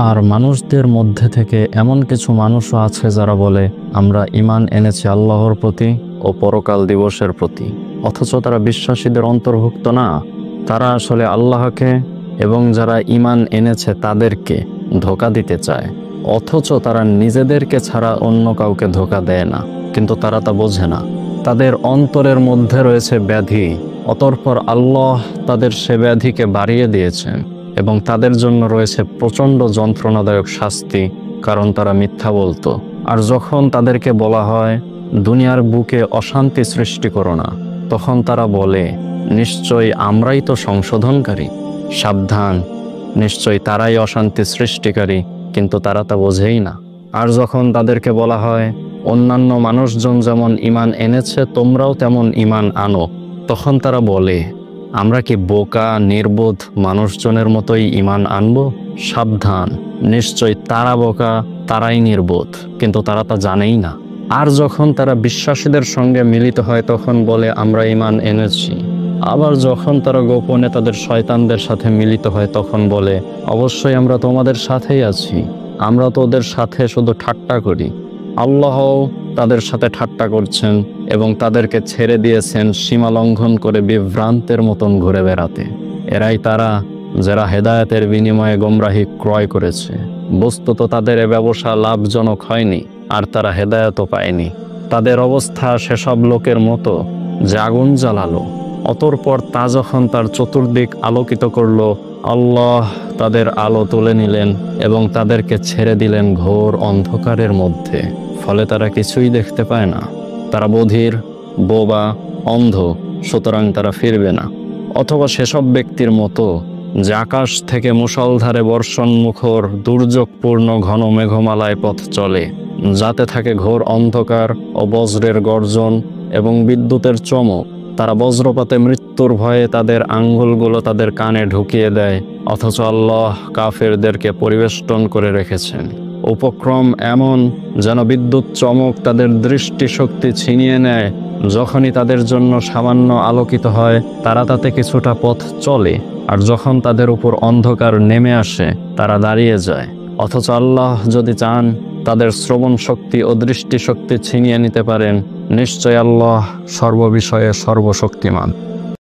আর মানুষদের মধ্যে থেকে এমন কিছু মানুষও আছে যারা বলে আমরা ঈমান এনেছি আল্লাহর প্রতি ও পরকাল দিবসের প্রতি, অথচ তারা বিশ্বাসীদের অন্তর্ভুক্ত না। তারা আসলে আল্লাহকে এবং যারা ঈমান এনেছে তাদেরকে ধোঁকা দিতে চায়, অথচ তারা নিজেদেরকে ছাড়া অন্য কাউকে ধোঁকা দেয় না, কিন্তু তারা তা বোঝে না। তাদের অন্তরের মধ্যে রয়েছে ব্যাধি, অতঃপর আল্লাহ তাদের সে ব্যাধিকে বাড়িয়ে দিয়েছেন এবং তাদের জন্য রয়েছে প্রচণ্ড যন্ত্রণাদায়ক শাস্তি, কারণ তারা মিথ্যা বলতো। আর যখন তাদেরকে বলা হয় দুনিয়ার বুকে অশান্তি সৃষ্টি করো না, তখন তারা বলে নিশ্চয়ই আমরাই তো সংশোধনকারী। সাবধান, নিশ্চয়ই তারাই অশান্তি সৃষ্টিকারী, কিন্তু তারা তা বোঝেই না। আর যখন তাদেরকে বলা হয় অন্যান্য মানুষজন যেমন ঈমান এনেছে তোমরাও তেমন ঈমান আনো, তখন তারা বলে আমরা কি বোকা নির্বোধ মানুষজনের মতোই ঈমান আনবো? সাবধান, নিশ্চয়ই তারা বোকা, তারাই নির্বোধ, কিন্তু তারা তা জানেই না। আর যখন তারা বিশ্বাসীদের সঙ্গে মিলিত হয় তখন বলে আমরা ঈমান এনেছি। আবার যখন তারা গোপনে তাদের শয়তানদের সাথে মিলিত হয় তখন বলে অবশ্যই আমরা তোমাদের সাথেই আছি, আমরা তো ওদের সাথে শুধু ঠাট্টা করি। আল্লাহও তাদের সাথে ঠাট্টা করছেন এবং তাদেরকে ছেড়ে দিয়েছেন সীমা লঙ্ঘন করে বিভ্রান্তের মতন ঘুরে বেড়াতে। এরাই তারা যারা হেদায়েতের বিনিময়ে গোমরাহি ক্রয় করেছে। বস্তুত তাদের এ ব্যবসা লাভজনক হয়নি, আর তারা হেদায়েতও পায়নি। তাদের অবস্থা সেসব লোকের মতো যে আগুন জ্বালালো, অতঃপর তা যখন তার চতুর্দিক আলোকিত করল, আল্লাহ তাদের আলো তুলে নিলেন এবং তাদেরকে ছেড়ে দিলেন ঘোর অন্ধকারের মধ্যে। ফলে তারা কিছুই দেখতে পায় না। তারা বধির, বোবা, অন্ধ, সুতরাং তারা ফিরবে না। অথবা সেসব ব্যক্তির মতো যে আকাশ থেকে মুষলধারে বর্ষণ মুখর দুর্যোগপূর্ণ ঘন মেঘমালায় পথ চলে, যাতে থাকে ঘোর অন্ধকার ও বজ্রের গর্জন এবং বিদ্যুতের চমক। তারা বজ্রপাতে মৃত্যুর ভয়ে তাদের আঙ্গুলগুলো তাদের কানে ঢুকিয়ে দেয়, অথচ আল্লাহ কাফেরদেরকে পরিবেষ্টন করে রেখেছেন। উপক্রম এমন যেন বিদ্যুৎ চমক তাদের দৃষ্টিশক্তি ছিনিয়ে নেয়। যখনই তাদের জন্য সামান্য আলোকিত হয় তারা তাতে কিছুটা পথ চলে, আর যখন তাদের উপর অন্ধকার নেমে আসে তারা দাঁড়িয়ে যায়। অথচ আল্লাহ যদি চান তাদের শ্রবণ শক্তি ও দৃষ্টিশক্তি ছিনিয়ে নিতে পারেন। নিশ্চয় আল্লাহ সর্ববিষয়ে সর্বশক্তিমান।